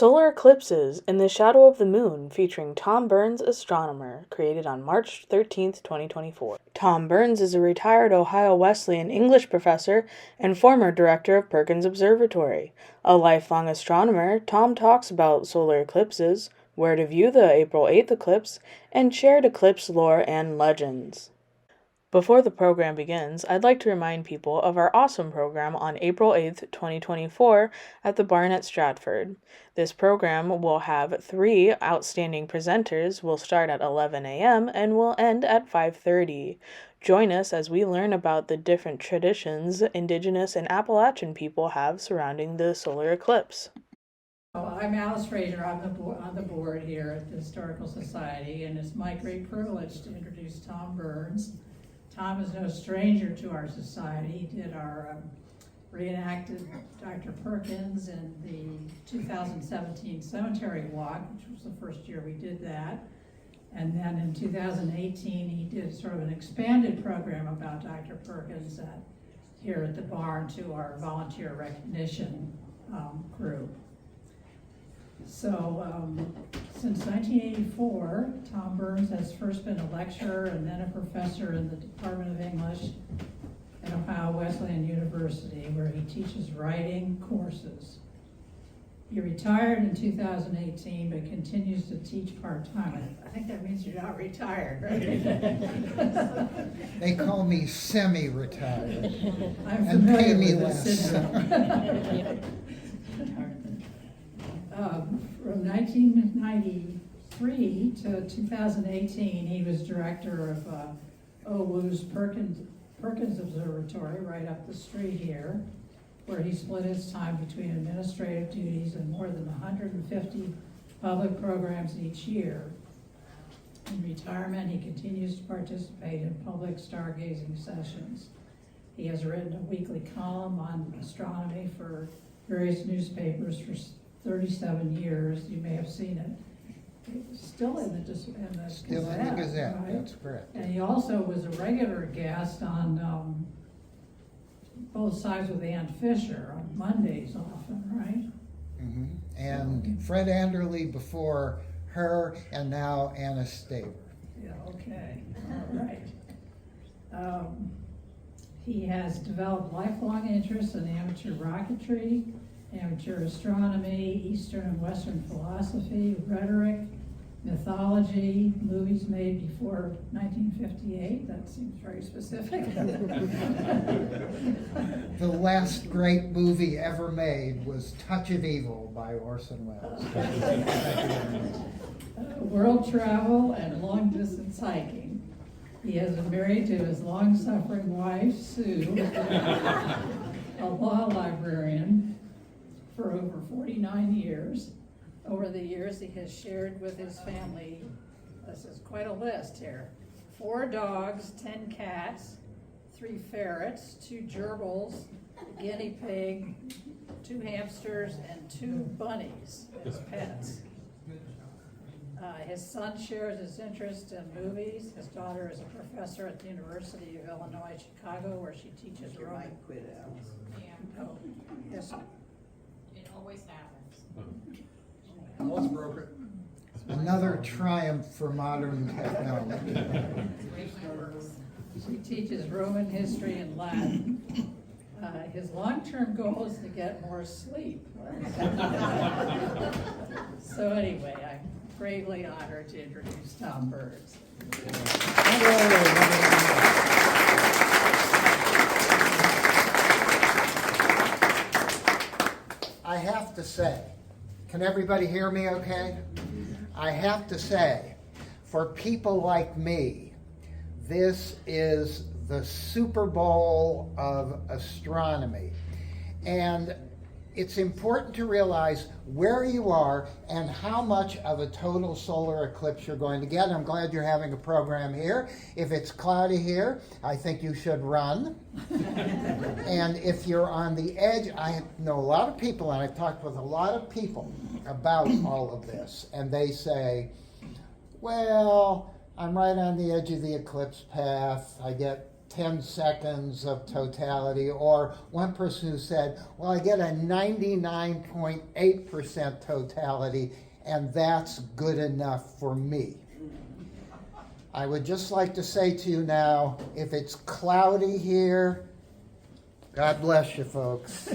Solar Eclipses in the Shadow of the Moon, featuring Tom Burns, Astronomer, created on March 13th, 2024. Tom Burns is a retired Ohio Wesleyan English professor and former director of Perkins Observatory. A lifelong astronomer, Tom talks about solar eclipses, where to view the April 8th eclipse, and shared eclipse lore and legends. Before the program begins, I'd like to remind people of our awesome program on April 8th, 2024 at the Barn at Stratford. This program will have 3 outstanding presenters, will start at 11 a.m. and will end at 5:30. Join us as we learn about the different traditions Indigenous and Appalachian people have surrounding the solar eclipse. I'm Alice Fraser. I'm on the board here at the Historical Society, and it's my great privilege to introduce Tom Burns. Tom is no stranger to our society. He did our reenacted Dr. Perkins in the 2017 Cemetery Walk, which was the first year we did that. And then in 2018, he did sort of an expanded program about Dr. Perkins here at the barn to our volunteer recognition group. So since 1984, Tom Burns has first been a lecturer and then a professor in the Department of English at Ohio Wesleyan University, where he teaches writing courses. He retired in 2018, but continues to teach part-time. I think that means you're not retired, right? They call me semi-retired. I'm and pay familiar me with less. this syndrome. From 1993 to 2018, he was director of OWU's Perkins Observatory right up the street here, where he split his time between administrative duties and more than 150 public programs each year. In retirement, he continues to participate in public stargazing sessions. He has written a weekly column on astronomy for various newspapers for 37 years. You may have seen it. It's still in the Still Gazette, in the Gazette, right? that's correct. And he also was a regular guest on Both Sides with Ann Fisher on Mondays often, right? Mm-hmm. And Fred Anderley before her, and now Anna Staver. Yeah, okay, all right. He has developed lifelong interest in amateur rocketry, amateur astronomy, Eastern and Western philosophy, rhetoric, mythology, movies made before 1958. That seems very specific. The last great movie ever made was Touch of Evil by Orson Welles. World travel and long distance hiking. He has been married to his long-suffering wife, Sue, a law librarian, for over 49 years. Over the years, he has shared with his family, this is quite a list here, 4 dogs, 10 cats, 3 ferrets, 2 gerbils, a guinea pig, 2 hamsters, and 2 bunnies as pets. His son shares his interest in movies. His daughter is a professor at the University of Illinois, Chicago, where she teaches Roman. Yeah, Oh, yes. it always happens. Alice broke it. Another triumph for modern technology. She teaches Roman history and Latin. His long-term goal is to get more sleep. So anyway, I'm gravely honored to introduce Tom Burns. I have to say, can everybody hear me okay? I have to say, for people like me, this is the Super Bowl of astronomy. And it's important to realize where you are and how much of a total solar eclipse you're going to get. I'm glad you're having a program here. If it's cloudy here, I think you should run. And if you're on the edge, I know a lot of people, and I've talked with a lot of people about all of this, and they say, well, I'm right on the edge of the eclipse path. I get 10 seconds of totality, or one person who said, well, I get a 99.8% totality, and that's good enough for me. I would just like to say to you now, if it's cloudy here, God bless you, folks.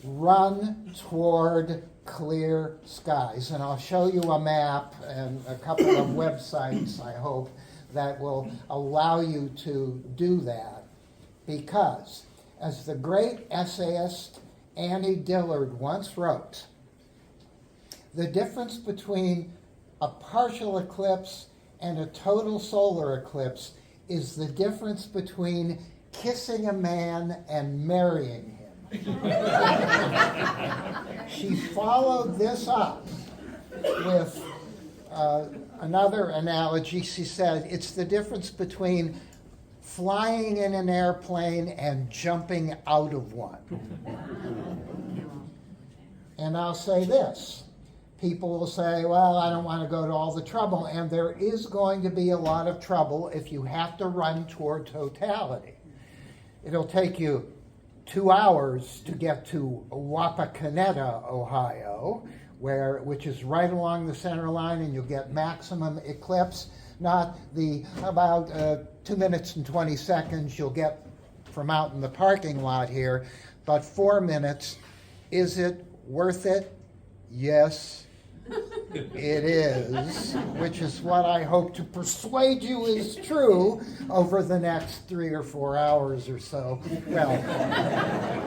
Run toward clear skies. And I'll show you a map and a couple of websites, I hope, that will allow you to do that. Because, as the great essayist Annie Dillard once wrote, the difference between a partial eclipse and a total solar eclipse is the difference between kissing a man and marrying him. She followed this up with another analogy. She said, it's the difference between flying in an airplane and jumping out of one. And I'll say this. People will say, well, I don't want to go to all the trouble. And there is going to be a lot of trouble if you have to run toward totality. It'll take you 2 hours to get to Wapakoneta, Ohio, which is right along the center line, and you'll get maximum eclipse, not the about 2 minutes and 20 seconds you'll get from out in the parking lot here, but 4 minutes. Is it worth it? Yes, it is, which is what I hope to persuade you is true over the next 3 or 4 hours or so. Well,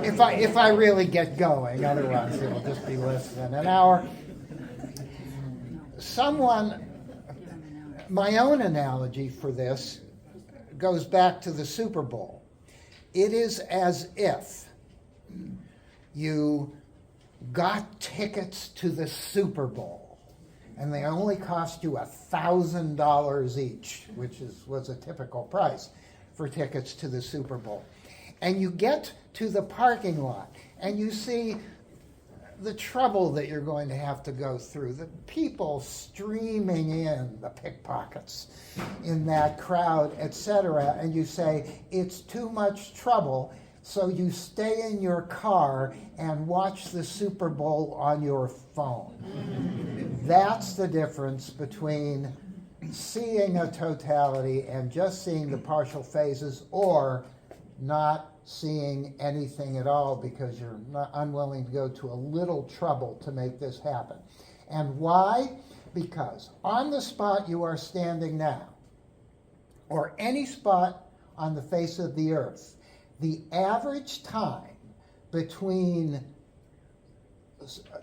if I really get going, otherwise it'll just be less than an hour. My own analogy for this goes back to the Super Bowl. It is as if you got tickets to the Super Bowl, and they only cost you $1,000 each, which was a typical price for tickets to the Super Bowl. And you get to the parking lot, and you see the trouble that you're going to have to go through, the people streaming in, the pickpockets in that crowd, etc., and you say, it's too much trouble. So you stay in your car and watch the Super Bowl on your phone. That's the difference between seeing a totality and just seeing the partial phases, or not seeing anything at all because you're not unwilling to go to a little trouble to make this happen. And why? Because on the spot you are standing now, or any spot on the face of the earth, the average time between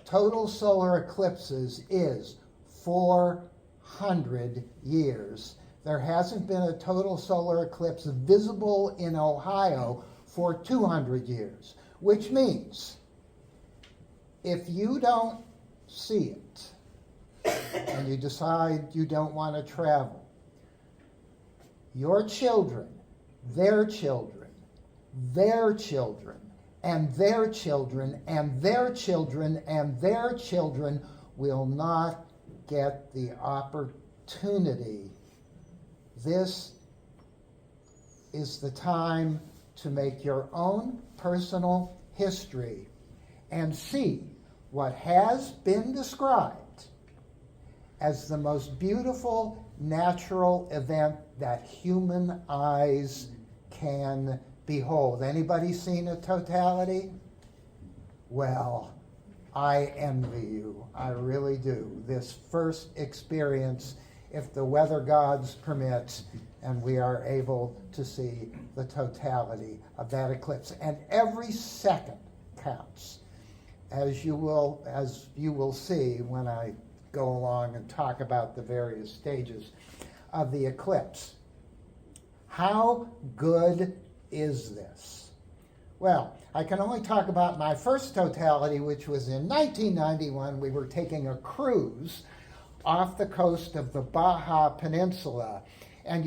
total solar eclipses is 400 years. There hasn't been a total solar eclipse visible in Ohio for 200 years, which means if you don't see it and you decide you don't want to travel, your children, their children, their children, and their children, and their children, and their children will not get the opportunity. This is the time to make your own personal history and see what has been described as the most beautiful natural event that human eyes can behold. Anybody seen a totality? Well, I envy you. I really do. This first experience, if the weather gods permit, and we are able to see the totality of that eclipse. And every second counts, as you will see when I go along and talk about the various stages of the eclipse. How good is this? Well, I can only talk about my first totality, which was in 1991. We were taking a cruise off the coast of the Baja Peninsula, and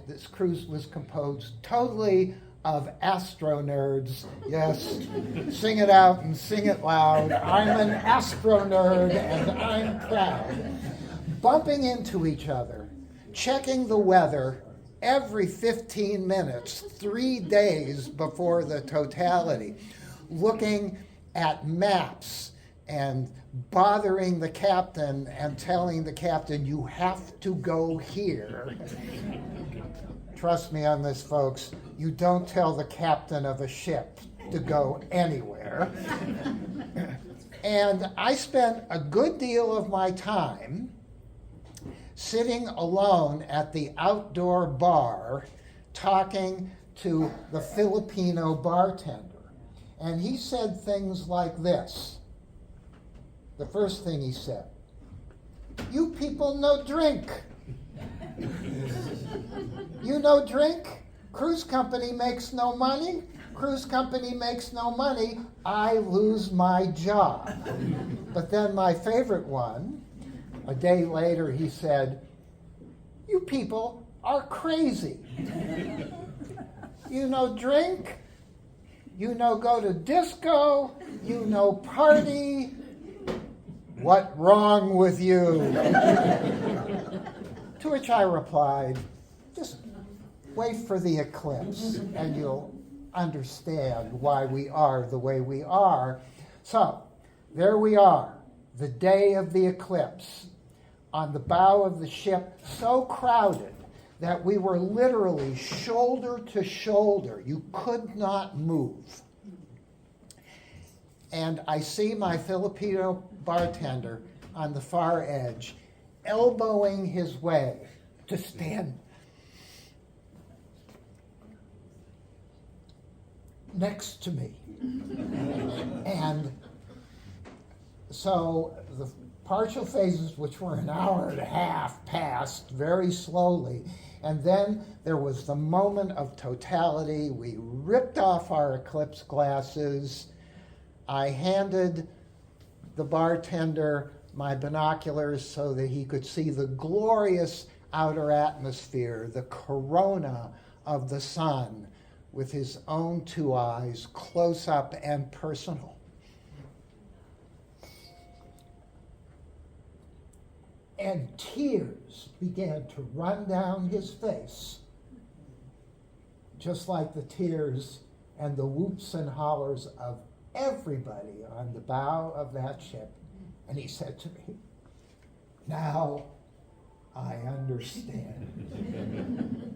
this cruise was composed totally of astro nerds. Yes, sing it out and sing it loud. I'm an astro nerd and I'm proud. Bumping into each other, checking the weather every 15 minutes, 3 days before the totality, looking at maps and bothering the captain and telling the captain, you have to go here. Trust me on this, folks. You don't tell the captain of a ship to go anywhere. And I spent a good deal of my time sitting alone at the outdoor bar talking to the Filipino bartender. And he said things like this. The first thing he said, you people no drink. You no drink? Cruise company makes no money. Cruise company makes no money. I lose my job. But then my favorite one, a day later he said, you people are crazy. You no drink. You no go to disco. You no party. What wrong with you? To which I replied, just wait for the eclipse and you'll understand why we are the way we are. So, there we are, the day of the eclipse, on the bow of the ship, so crowded that we were literally shoulder to shoulder. You could not move. And I see my Filipino bartender on the far edge, elbowing his way to stand next to me. And so the partial phases, which were an hour and a half, passed very slowly. And then there was the moment of totality. We ripped off our eclipse glasses. I handed the bartender my binoculars so that he could see the glorious outer atmosphere, the corona of the sun, with his own 2 eyes, close up and personal. And tears began to run down his face, just like the tears and the whoops and hollers of everybody on the bow of that ship. And he said to me, now I understand.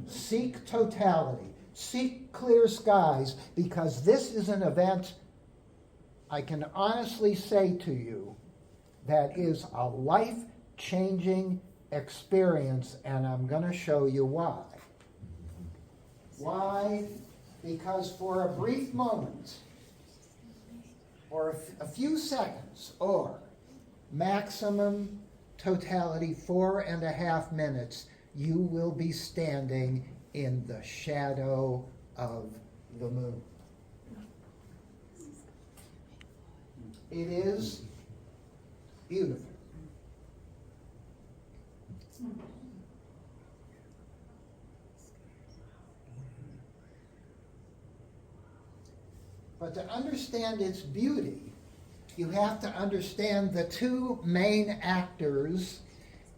Seek totality. Seek clear skies, because this is an event I can honestly say to you that is a life-changing experience, and I'm going to show you why. Why? Because for a brief moment, or a few seconds, or maximum totality 4.5 minutes, you will be standing in the shadow of the moon. It is beautiful. But to understand its beauty, you have to understand the 2 main actors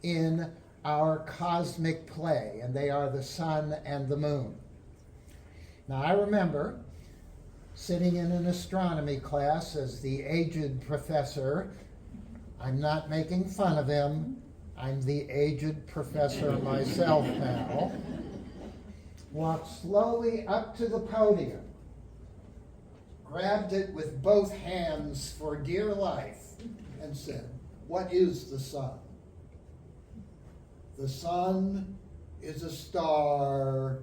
in our cosmic play, and they are the sun and the moon. Now, I remember sitting in an astronomy class as the aged professor. I'm not making fun of him. I'm the aged professor myself now. Walked slowly up to the podium, grabbed it with both hands for dear life, and said, what is the sun? The sun is a star,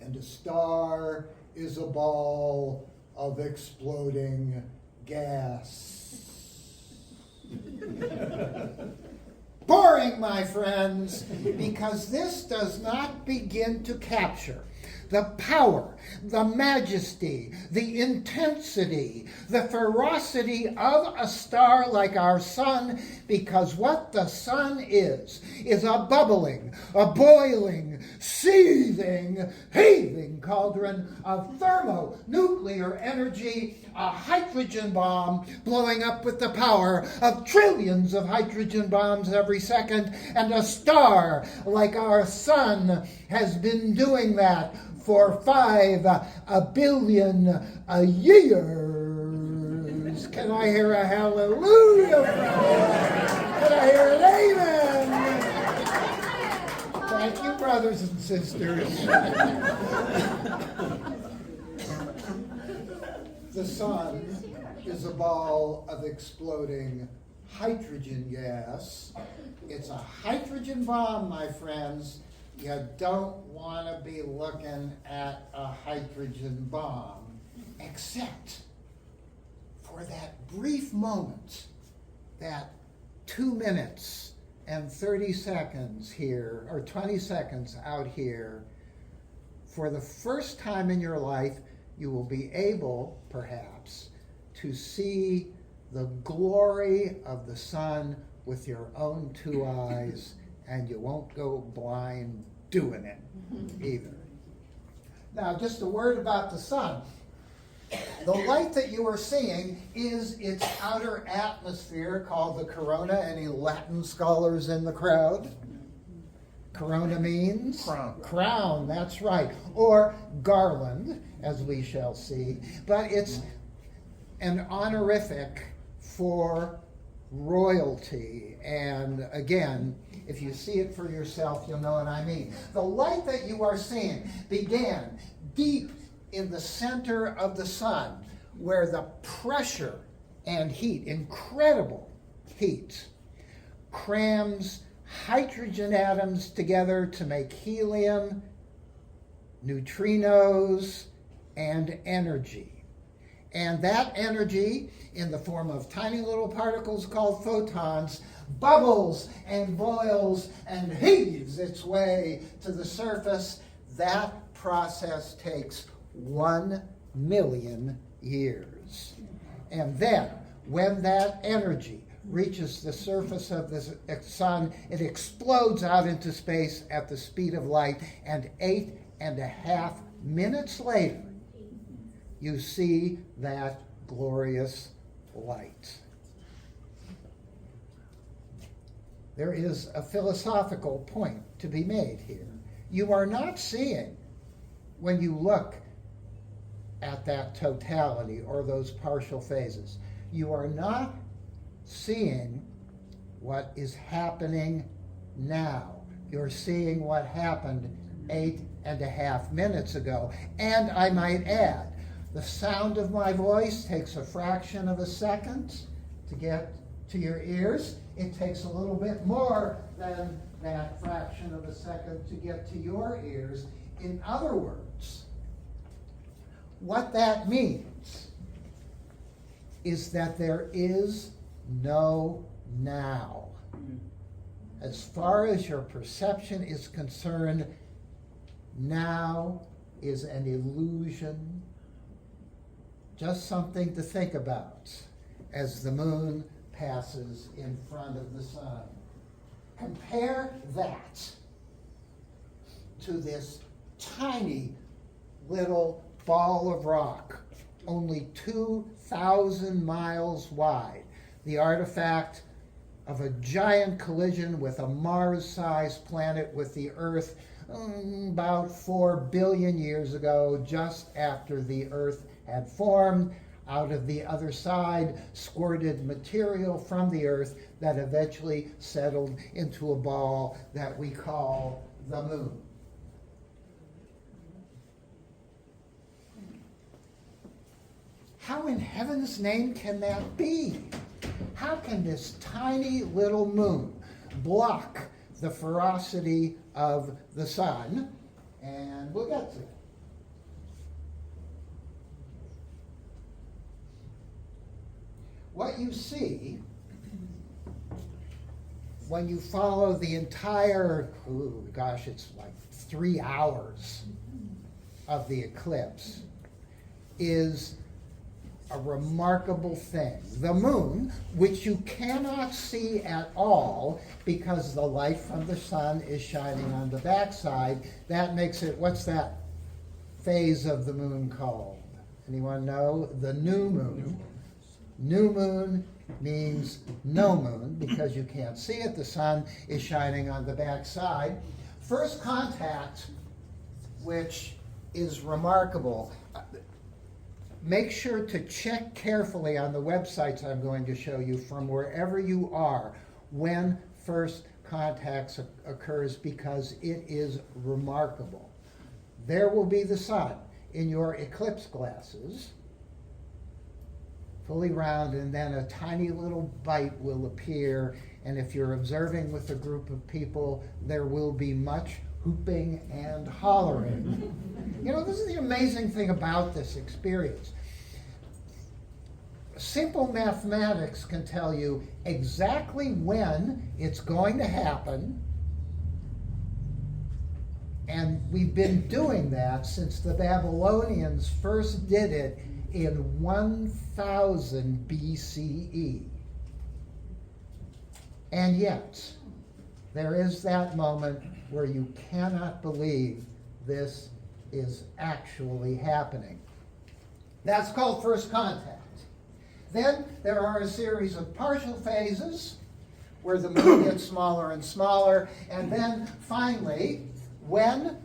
and a star is a ball of exploding gas. Boring, my friends, because this does not begin to capture the power, the majesty, the intensity, the ferocity of a star like our sun, because what the sun is a bubbling, a boiling, seething, heaving cauldron of thermonuclear energy a hydrogen bomb blowing up with the power of trillions of hydrogen bombs every second, and a star like our sun has been doing that for 5 billion years. Can I hear a hallelujah? Can I hear an amen? Thank you, brothers and sisters. The sun is a ball of exploding hydrogen gas. It's a hydrogen bomb, my friends. You don't want to be looking at a hydrogen bomb, except for that brief moment, that 2 minutes and 30 seconds here, or 20 seconds out here. For the first time in your life, you will be able, perhaps, to see the glory of the sun with your own 2 eyes, and you won't go blind doing it either. Now, just a word about the sun. The light that you are seeing is its outer atmosphere, called the corona. Any Latin scholars in the crowd? Corona means? Crown. Crown, that's right. Or garland, as we shall see. But it's an honorific for royalty. And again, if you see it for yourself, you'll know what I mean. The light that you are seeing began deep in the center of the sun, where the pressure and heat, incredible heat, crams hydrogen atoms together to make helium, neutrinos, and energy. And that energy, in the form of tiny little particles called photons, bubbles and boils and heaves its way to the surface. That process takes 1 million years. And then, when that energy reaches the surface of the sun, it explodes out into space at the speed of light, and 8.5 minutes later, you see that glorious light. There is a philosophical point to be made here. You are not seeing, when you look at that totality or those partial phases, you are not seeing what is happening now. You're seeing what happened 8.5 minutes ago. And I might add, the sound of my voice takes a fraction of a second to get to your ears. It takes a little bit more than that fraction of a second to get to your ears. In other words, what that means is that there is no now. As far as your perception is concerned, now is an illusion, just something to think about as the moon passes in front of the sun. Compare that to this tiny little ball of rock, only 2,000 miles wide, the artifact of a giant collision with a Mars-sized planet with the Earth about 4 billion years ago, just after the Earth had formed. Out of the other side squirted material from the Earth that eventually settled into a ball that we call the moon. How in heaven's name can that be? How can this tiny little moon block the ferocity of the sun? And we'll get to it. What you see when you follow the entire, it's like 3 hours of the eclipse, is a remarkable thing. The moon, which you cannot see at all because the light from the sun is shining on the backside, that makes it, what's that phase of the moon called? Anyone know? The new moon. New moon means no moon because you can't see it. The sun is shining on the back side. First contact, which is remarkable. Make sure to check carefully on the websites I'm going to show you from wherever you are when first contact occurs, because it is remarkable. There will be the sun in your eclipse glasses, fully round, and then a tiny little bite will appear, and if you're observing with a group of people, there will be much whooping and hollering. You know, this is the amazing thing about this experience. Simple mathematics can tell you exactly when it's going to happen, and we've been doing that since the Babylonians first did it in 1000 BCE. And yet, there is that moment where you cannot believe this is actually happening. That's called first contact. Then there are a series of partial phases where the moon gets smaller and smaller, and then finally, when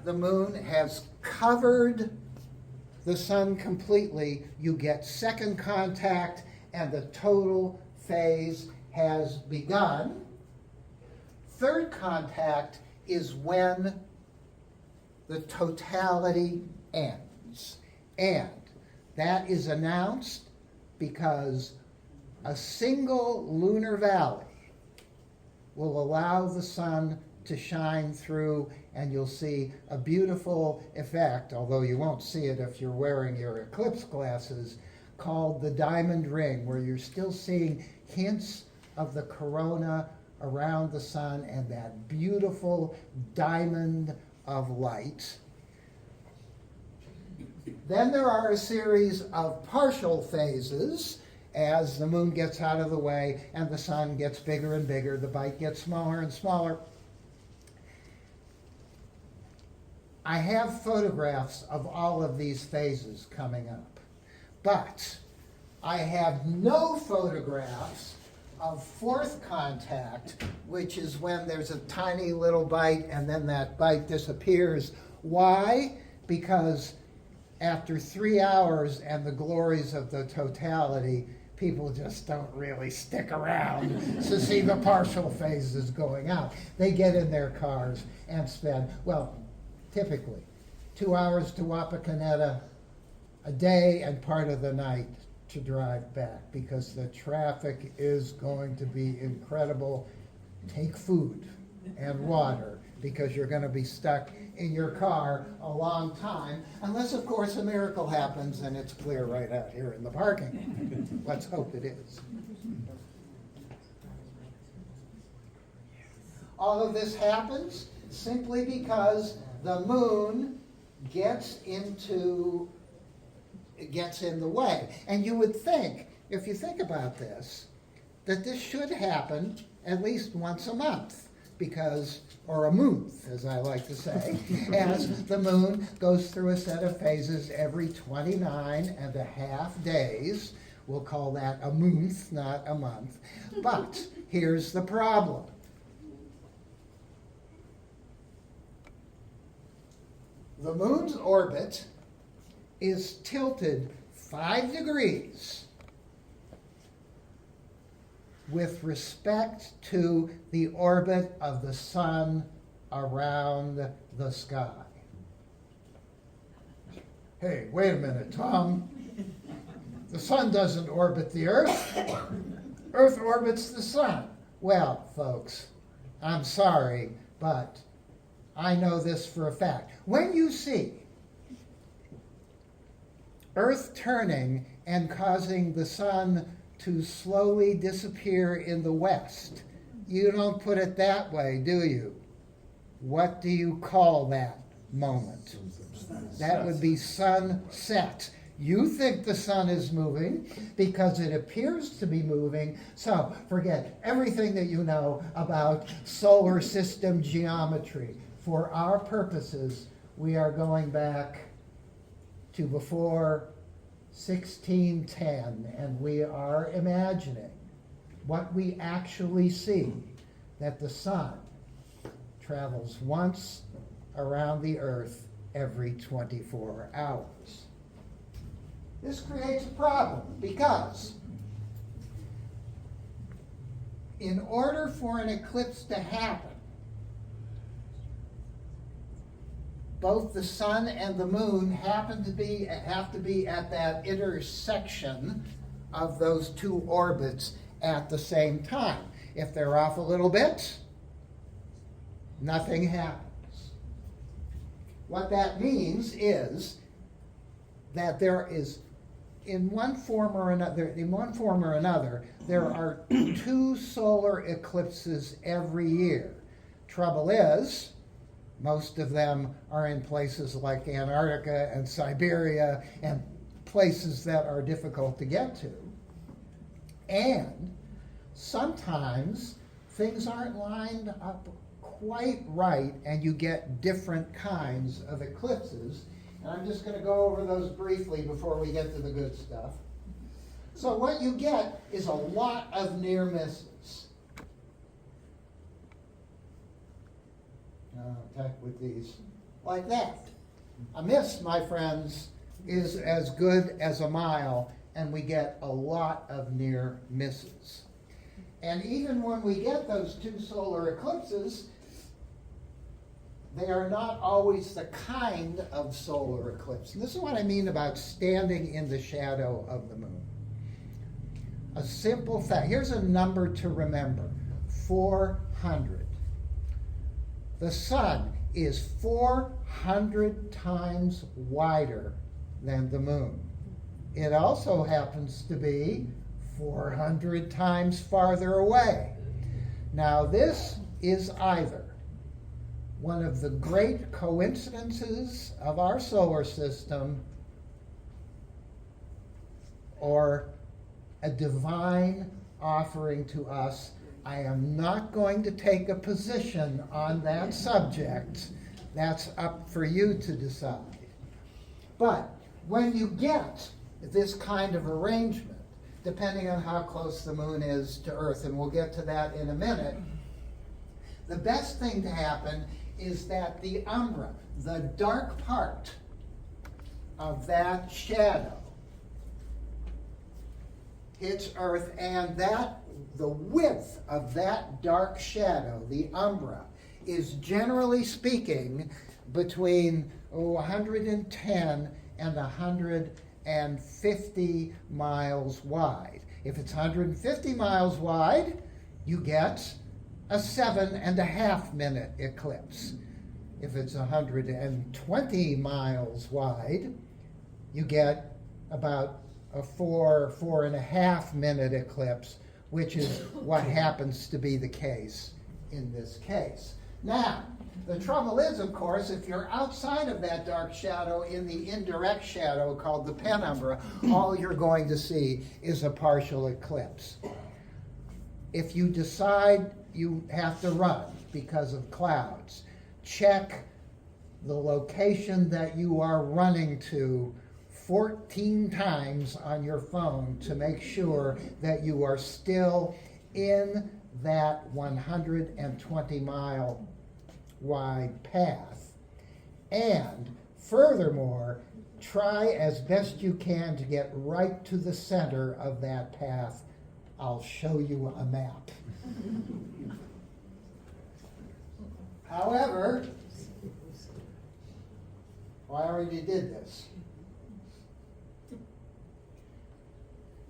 the moon has covered the sun completely, you get second contact and the total phase has begun. Third contact is when the totality ends. And that is announced because a single lunar valley will allow the sun to shine through, and you'll see a beautiful effect, although you won't see it if you're wearing your eclipse glasses, called the diamond ring, where you're still seeing hints of the corona around the sun and that beautiful diamond of light. Then there are a series of partial phases as the moon gets out of the way and the sun gets bigger and bigger, the bite gets smaller and smaller. I have photographs of all of these phases coming up, but I have no photographs of fourth contact, which is when there's a tiny little bite and then that bite disappears. Why? Because after 3 hours and the glories of the totality, people just don't really stick around to see the partial phases going out. They get in their cars and spend, well, typically 2 hours to Wapakoneta, a day and part of the night to drive back, because the traffic is going to be incredible. Take food and water, because you're going to be stuck in your car a long time, unless of course a miracle happens and it's clear right out here in the parking. Let's hope it is. All of this happens simply because the moon gets in the way. And you would think, if you think about this, that this should happen at least once a month, because, or a month, as I like to say, as the moon goes through a set of phases every 29.5 days. We'll call that a month, not a month. But here's the problem. The moon's orbit is tilted 5 degrees with respect to the orbit of the sun around the sky. Hey, wait a minute, Tom. The sun doesn't orbit the Earth. Earth orbits the sun. Well, folks, I'm sorry, but I know this for a fact. When you see Earth turning and causing the sun to slowly disappear in the west, you don't put it that way, do you? What do you call that moment? That would be sunset. You think the sun is moving because it appears to be moving, so forget everything that you know about solar system geometry. For our purposes, we are going back to before 1610, and we are imagining what we actually see, that the sun travels once around the Earth every 24 hours. This creates a problem because in order for an eclipse to happen, both the sun and the moon have to be at that intersection of those two orbits at the same time. If they're off a little bit, nothing happens. What that means is that there is, in one form or another, there are 2 solar eclipses every year. Trouble is, most of them are in places like Antarctica and Siberia and places that are difficult to get to. And sometimes things aren't lined up quite right and you get different kinds of eclipses. And I'm just going to go over those briefly before we get to the good stuff. So what you get is a lot of near misses. Attack with these like that. A miss, my friends, is as good as a mile, and we get a lot of near misses. And even when we get those 2 solar eclipses, they are not always the kind of solar eclipse. And this is what I mean about standing in the shadow of the moon. A simple fact. Here's a number to remember. 400. The sun is 400 times wider than the moon. It also happens to be 400 times farther away. Now this is either one of the great coincidences of our solar system or a divine offering to us. I am not going to take a position on that subject. That's up for you to decide. But when you get this kind of arrangement, depending on how close the moon is to Earth, and we'll get to that in a minute, the best thing to happen is that the umbra, the dark part of that shadow, hits Earth, and the width of that dark shadow, the umbra, is generally speaking between 110 and 150 miles wide. If it's 150 miles wide, you get a 7.5 minute eclipse. If it's 120 miles wide, you get about a 4.5 minute eclipse, which is what happens to be the case in this case. Now, the trouble is, of course, if you're outside of that dark shadow in the indirect shadow called the penumbra, all you're going to see is a partial eclipse. If you decide you have to run because of clouds, check the location that you are running to 14 times on your phone to make sure that you are still in that 120 mile wide path. And furthermore, try as best you can to get right to the center of that path. I'll show you a map. However, I already did this.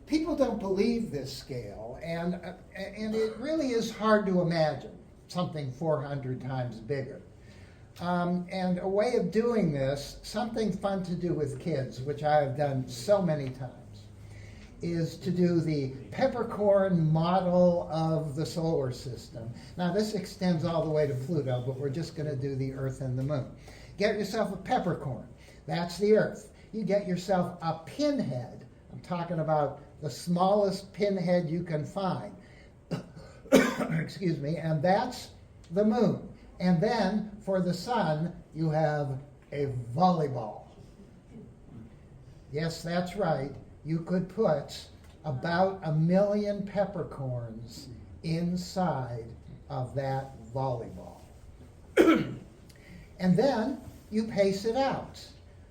People don't believe this scale, and it really is hard to imagine something 400 times bigger. And a way of doing this, something fun to do with kids, which I have done so many times, is to do the peppercorn model of the solar system. Now this extends all the way to Pluto, but we're just going to do the Earth and the Moon. Get yourself a peppercorn. That's the Earth. You get yourself a pinhead. I'm talking about the smallest pinhead you can find. Excuse me, and that's the moon. And then for the sun, you have a volleyball. Yes, that's right. You could put about 1 million peppercorns inside of that volleyball. And then you pace it out.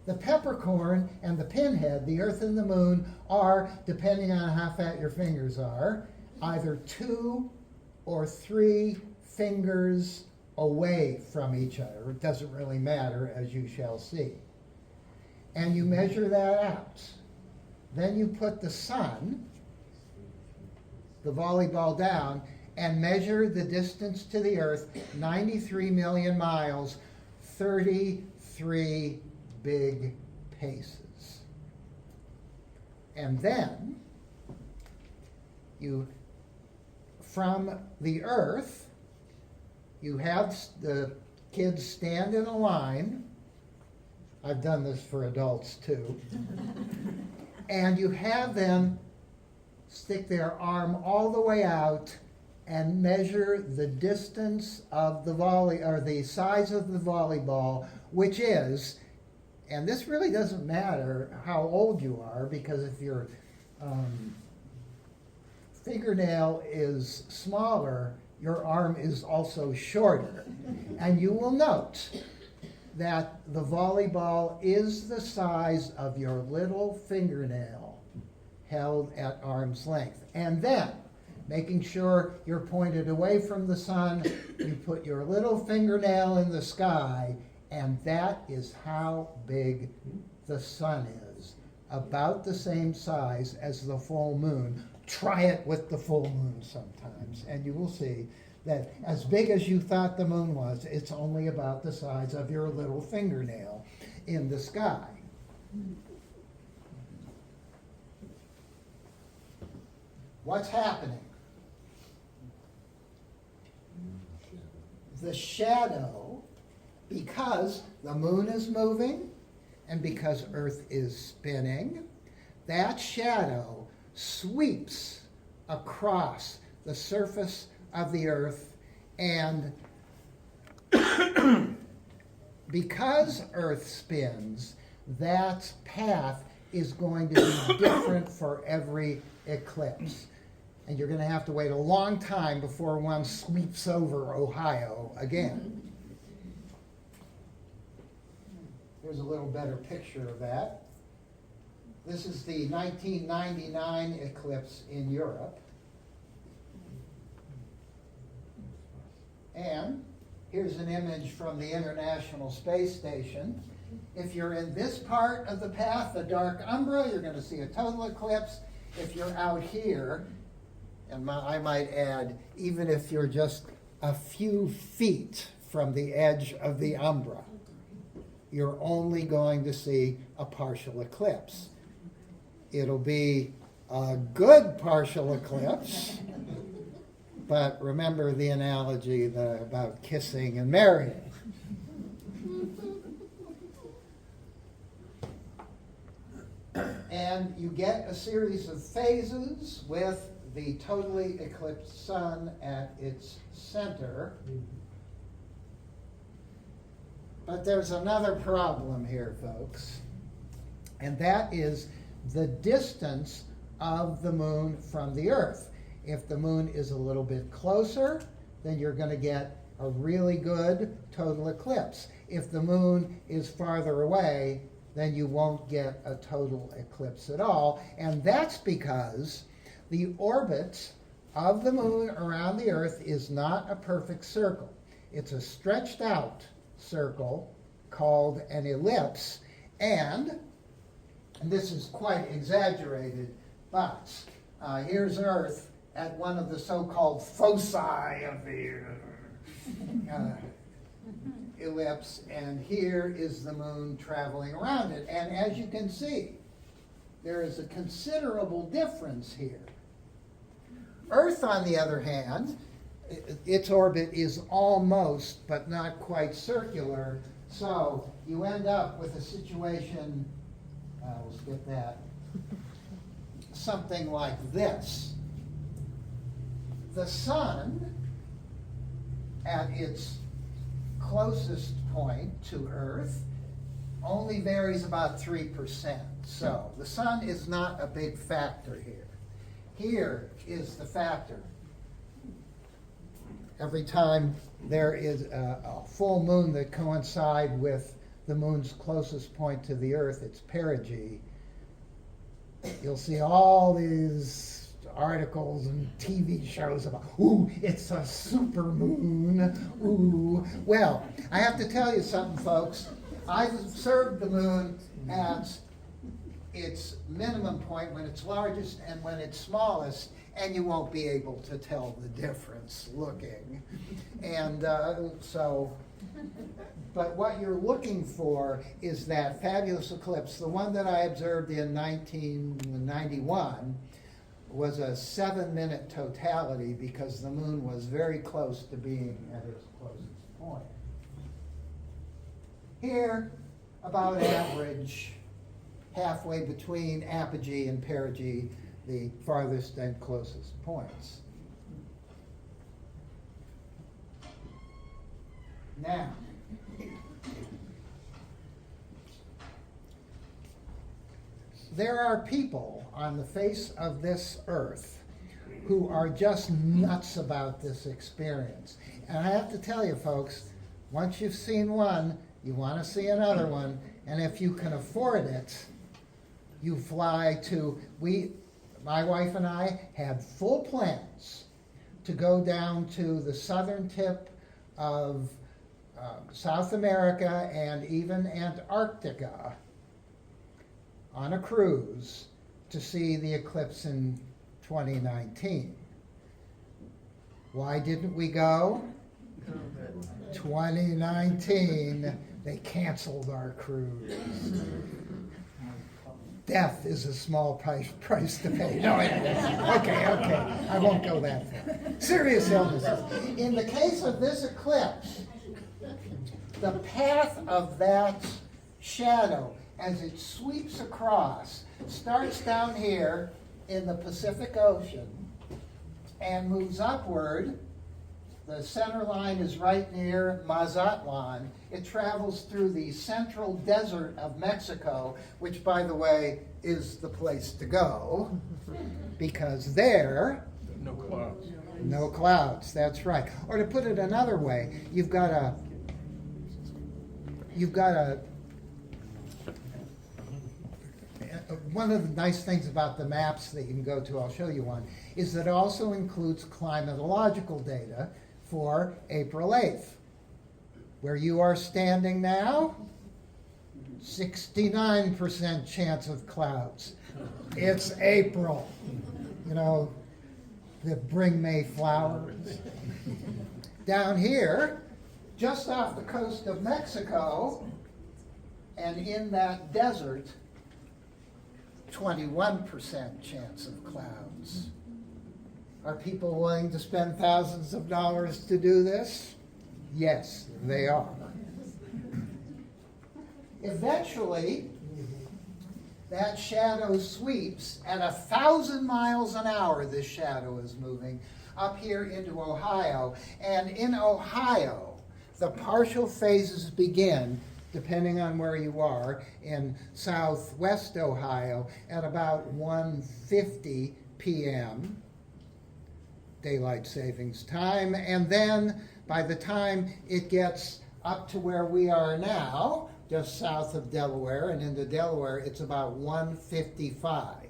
The peppercorn and the pinhead, the Earth and the Moon, are, depending on how fat your fingers are, either 2 or 3 fingers away from each other. It doesn't really matter, as you shall see. And you measure that out. Then you put the sun, the volleyball, down and measure the distance to the Earth, 93 million miles, 33 big paces. And then you, from the Earth, you have the kids stand in a line. I've done this for adults too. And you have them stick their arm all the way out and measure the distance of the the size of the volleyball, which is, and this really doesn't matter how old you are, because if your fingernail is smaller, your arm is also shorter. And you will note that the volleyball is the size of your little fingernail held at arm's length. And then, making sure you're pointed away from the sun, you put your little fingernail in the sky, and that is how big the sun is. About the same size as the full moon. Try it with the full moon sometimes, and you will see that as big as you thought the moon was, it's only about the size of your little fingernail in the sky. What's happening? The shadow, because the moon is moving and because Earth is spinning, that shadow sweeps across the surface of the Earth, and because Earth spins, that path is going to be different for every eclipse. And you're going to have to wait a long time before one sweeps over Ohio again. Here's a little better picture of that. This is the 1999 eclipse in Europe. And here's an image from the International Space Station. If you're in this part of the path, the dark umbra, you're going to see a total eclipse. If you're out here, and I might add, even if you're just a few feet from the edge of the umbra, you're only going to see a partial eclipse. It'll be a good partial eclipse, but remember the analogy about kissing and marrying. And you get a series of phases with the totally eclipsed sun at its center. But there's another problem here, folks, and that is the distance of the moon from the Earth. If the moon is a little bit closer, then you're going to get a really good total eclipse. If the moon is farther away, then you won't get a total eclipse at all. And that's because the orbit of the moon around the Earth is not a perfect circle. It's a stretched out circle called an ellipse, and this is quite exaggerated, but here's Earth at one of the so-called foci of the ellipse, and here is the moon traveling around it. And as you can see, there is a considerable difference here. Earth, on the other hand, its orbit is almost, but not quite circular, so you end up with a situation, we'll skip that, something like this. The sun, at its closest point to Earth, only varies about 3%. So the sun is not a big factor here. Here is the factor. Every time there is a full moon that coincides with the moon's closest point to the Earth, it's perigee, you'll see all these articles and TV shows about, ooh, it's a super moon, ooh. Well, I have to tell you something, folks. I've observed the moon at its minimum point when it's largest and when it's smallest, and you won't be able to tell the difference looking. And but what you're looking for is that fabulous eclipse. The one that I observed in 1991 was a 7-minute totality because the moon was very close to being at its closest point. Here, about average, halfway between apogee and perigee, the farthest and closest points. Now, there are people on the face of this earth who are just nuts about this experience. And I have to tell you, folks, once you've seen one, you want to see another one, and if you can afford it, you fly to, my wife and I had full plans to go down to the southern tip of South America and even Antarctica on a cruise to see the eclipse in 2019. Why didn't we go? 2019, they canceled our cruise. Death is a small price to pay. No, it isn't. Okay, I won't go that far. Serious illnesses. In the case of this eclipse, the path of that shadow as it sweeps across starts down here in the Pacific Ocean and moves upward. The center line is right near Mazatlan. It travels through the central desert of Mexico, which, by the way, is the place to go, because there, No clouds. no clouds, that's right. Or to put it another way, you've got a one of the nice things about the maps that you can go to, I'll show you one, is that it also includes climatological data for April 8th. Where you are standing now, 69% chance of clouds. It's April. You know, the bring May flowers. Down here, just off the coast of Mexico, and in that desert, 21% chance of clouds. Are people willing to spend thousands of dollars to do this? Yes, they are. Eventually, that shadow sweeps at 1,000 miles an hour. This shadow is moving up here into Ohio. And in Ohio, the partial phases begin, depending on where you are, in southwest Ohio at about 1:50 p.m. daylight savings time. And then by the time it gets up to where we are now, just south of Delaware and into Delaware, it's about 1:55.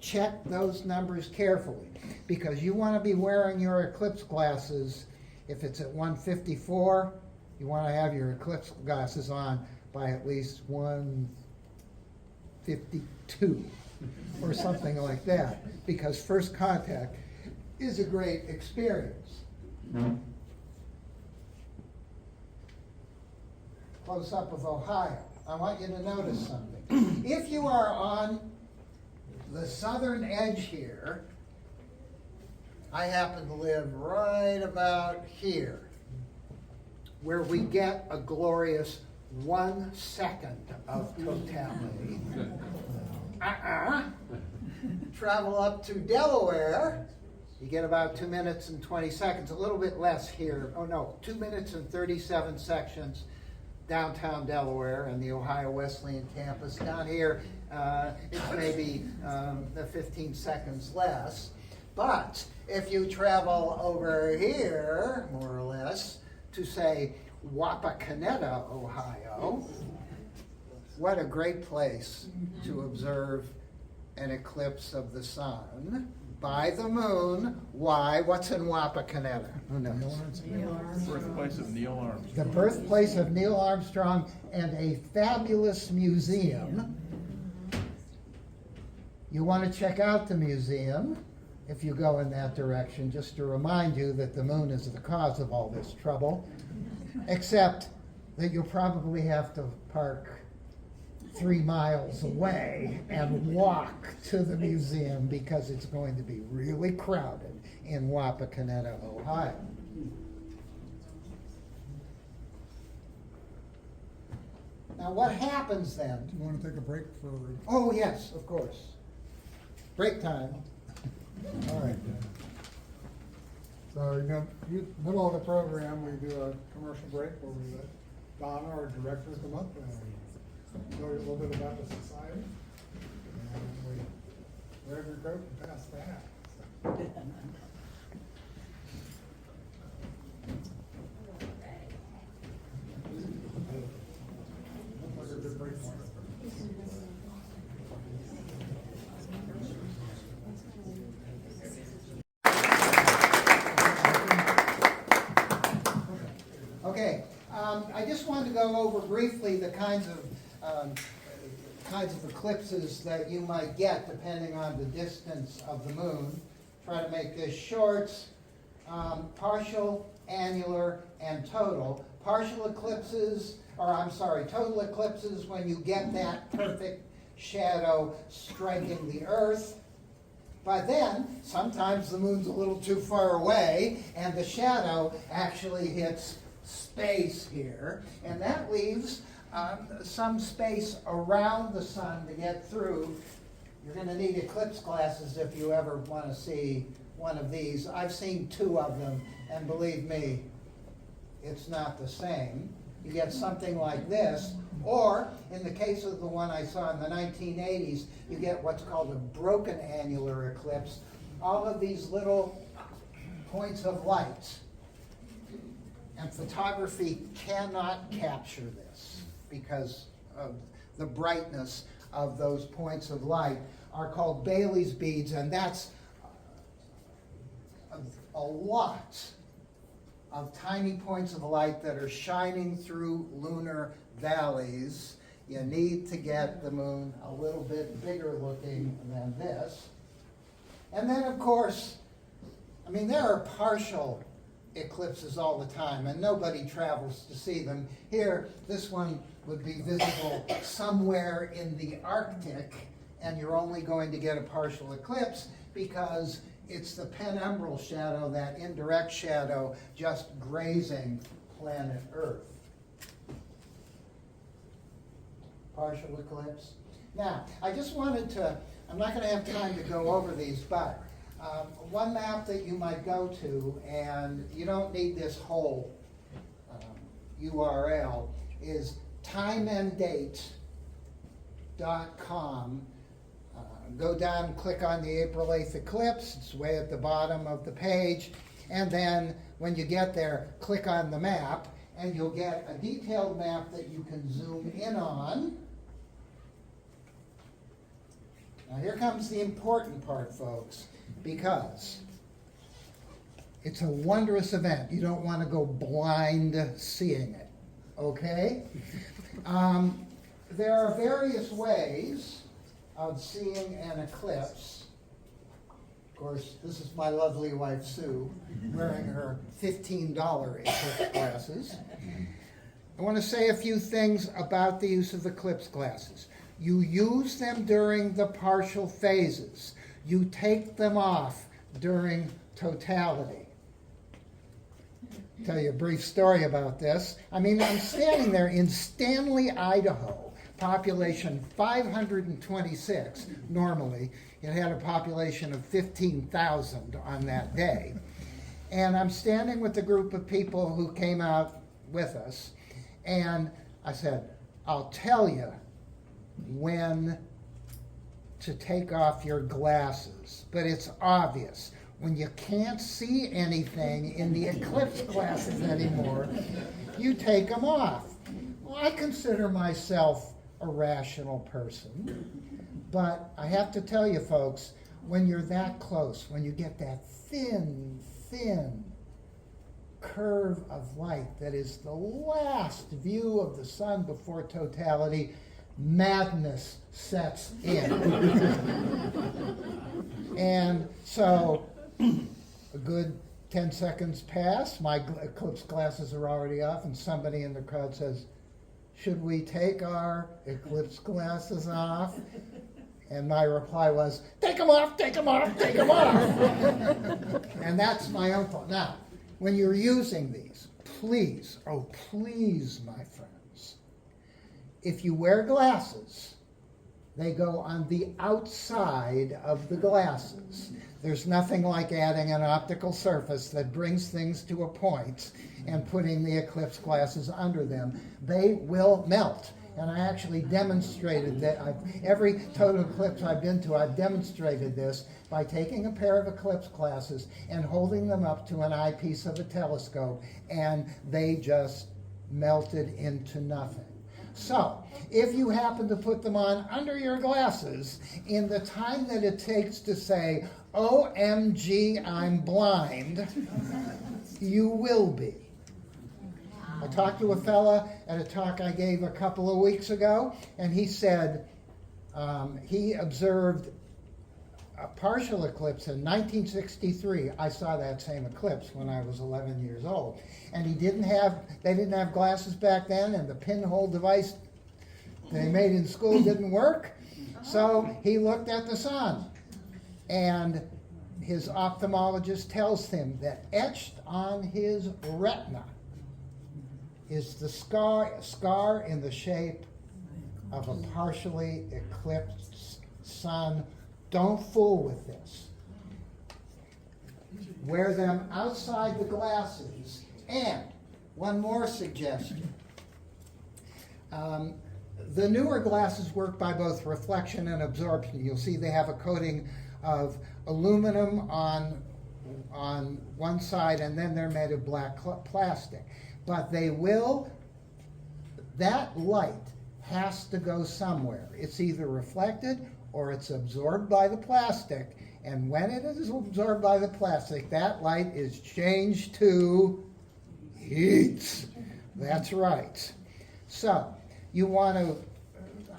Check those numbers carefully, because you want to be wearing your eclipse glasses. If it's at 1:54, you want to have your eclipse glasses on by at least 1:52 or something like that, because first contact is a great experience. Close up of Ohio. I want you to notice something. If you are on the southern edge here, I happen to live right about here, where we get a glorious 1 second of totality. Travel up to Delaware, you get about 2 minutes and 20 seconds, a little bit less here. Oh no, 2 minutes and 37 seconds downtown Delaware and the Ohio Wesleyan campus. Down here, it's maybe 15 seconds less. But if you travel over here, more or less, to say Wapakoneta, Ohio, what a great place to observe an eclipse of the sun by the moon. Why? What's in Wapakoneta? Who knows? Birthplace of Neil Armstrong. The birthplace of Neil Armstrong and a fabulous museum. You want to check out the museum if you go in that direction, just to remind you that the moon is the cause of all this trouble, except that you'll probably have to park 3 miles away and walk to the museum because it's going to be really crowded in Wapakoneta, Ohio. Now what happens then? Do you want to take a break for? Oh, yes, of course. Break time. All right. So, middle of the program, we do a commercial break where we let Donna, our director, come up and tell you a little bit about the society. And we grab your coat and pass that. Looks like a good break for us. Okay, I just wanted to go over briefly the kinds of eclipses that you might get depending on the distance of the moon. Try to make this short. Partial, annular, and total. Partial eclipses, total eclipses when you get that perfect shadow striking the Earth. But then, sometimes the moon's a little too far away, and the shadow actually hits space here, and that leaves some space around the sun to get through. You're going to need eclipse glasses if you ever want to see one of these. I've seen 2 of them, and believe me, it's not the same. You get something like this, or in the case of the one I saw in the 1980s, you get what's called a broken annular eclipse. All of these little points of light. And photography cannot capture this because of the brightness of those points of light are called Bailey's beads, and that's a lot of tiny points of light that are shining through lunar valleys. You need to get the moon a little bit bigger looking than this. And then, of course, there are partial eclipses all the time, and nobody travels to see them. Here, this one would be visible somewhere in the Arctic, and you're only going to get a partial eclipse because it's the penumbral shadow, that indirect shadow, just grazing planet Earth. Partial eclipse. Now, I just wanted to, I'm not going to have time to go over these, but one map that you might go to, and you don't need this whole URL, is timeanddate.com. Go down, click on the April 8th eclipse. It's way at the bottom of the page. And then when you get there, click on the map, and you'll get a detailed map that you can zoom in on. Now here comes the important part, folks, because it's a wondrous event. You don't want to go blind seeing it, okay? There are various ways of seeing an eclipse. Of course, this is my lovely wife, Sue, wearing her $15 eclipse glasses. I want to say a few things about the use of eclipse glasses. You use them during the partial phases. You take them off during totality. I'll tell you a brief story about this. I'm standing there in Stanley, Idaho, population 526 normally. It had a population of 15,000 on that day. And I'm standing with a group of people who came out with us, and I said, I'll tell you when to take off your glasses, but it's obvious. When you can't see anything in the eclipse glasses anymore, you take them off. Well, I consider myself a rational person, but I have to tell you folks, when you're that close, when you get that thin curve of light that is the last view of the sun before totality, madness sets in. And so a good 10 seconds pass, my eclipse glasses are already off, and somebody in the crowd says, should we take our eclipse glasses off? And my reply was, take them off, take them off, take them off. And that's my own fault. Now, when you're using these, please, oh please, my friends, if you wear glasses, they go on the outside of the glasses. There's nothing like adding an optical surface that brings things to a point and putting the eclipse glasses under them. They will melt. And I actually demonstrated that. Every total eclipse I've been to, I've demonstrated this by taking a pair of eclipse glasses and holding them up to an eyepiece of a telescope, and they just melted into nothing. So, if you happen to put them on under your glasses, in the time that it takes to say, OMG, I'm blind, you will be. I talked to a fella at a talk I gave a couple of weeks ago, and he said he observed a partial eclipse in 1963. I saw that same eclipse when I was 11 years old. And they didn't have glasses back then, and the pinhole device they made in school didn't work. So he looked at the sun. And his ophthalmologist tells him that etched on his retina is the scar in the shape of a partially eclipsed sun. Don't fool with this. Wear them outside the glasses. And one more suggestion. The newer glasses work by both reflection and absorption. You'll see they have a coating of aluminum on one side, and then they're made of black plastic. But that light has to go somewhere. It's either reflected or it's absorbed by the plastic. And when it is absorbed by the plastic, that light is changed to heat. That's right. So,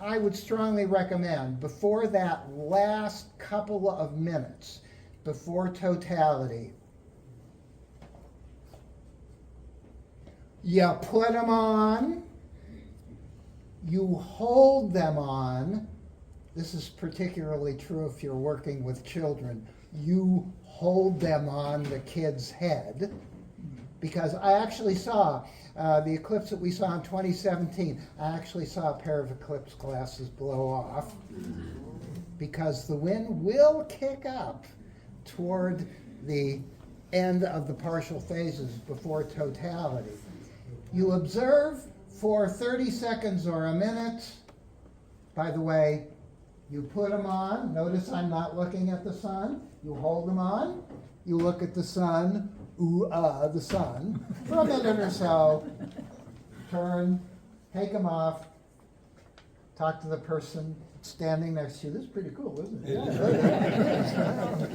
I would strongly recommend, before that last couple of minutes, before totality, you put them on, you hold them on. This is particularly true if you're working with children. You hold them on the kid's head, because I actually saw the eclipse that we saw in 2017. I actually saw a pair of eclipse glasses blow off, because the wind will kick up toward the end of the partial phases before totality. You observe for 30 seconds or a minute. By the way, you put them on. Notice I'm not looking at the sun. You hold them on. You look at the sun. The sun. For a minute or so. Turn. Take them off. Talk to the person standing next to you. This is pretty cool, isn't it? Yeah.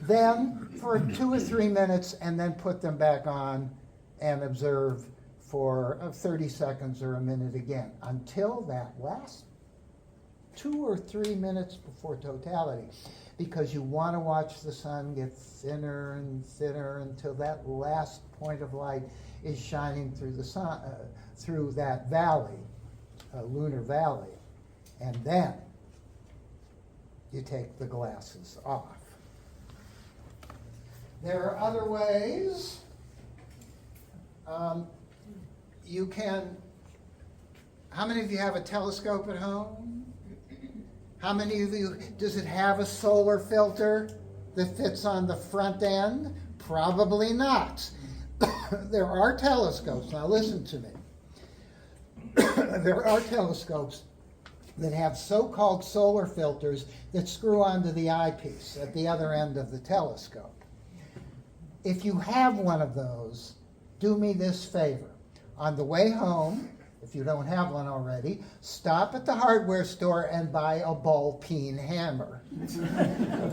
Then for 2 or 3 minutes, and then put them back on and observe for 30 seconds or a minute again, until that last 2 or 3 minutes before totality, because you want to watch the sun get thinner and thinner until that last point of light is shining through the sun, through that valley, lunar valley, and then you take the glasses off. There are other ways. You can, how many of you have a telescope at home? How many of you, does it have a solar filter that fits on the front end? Probably not. There are telescopes, now listen to me. there are telescopes that have so-called solar filters that screw onto the eyepiece at the other end of the telescope. If you have one of those, do me this favor. On the way home, if you don't have one already, stop at the hardware store and buy a ball-peen hammer.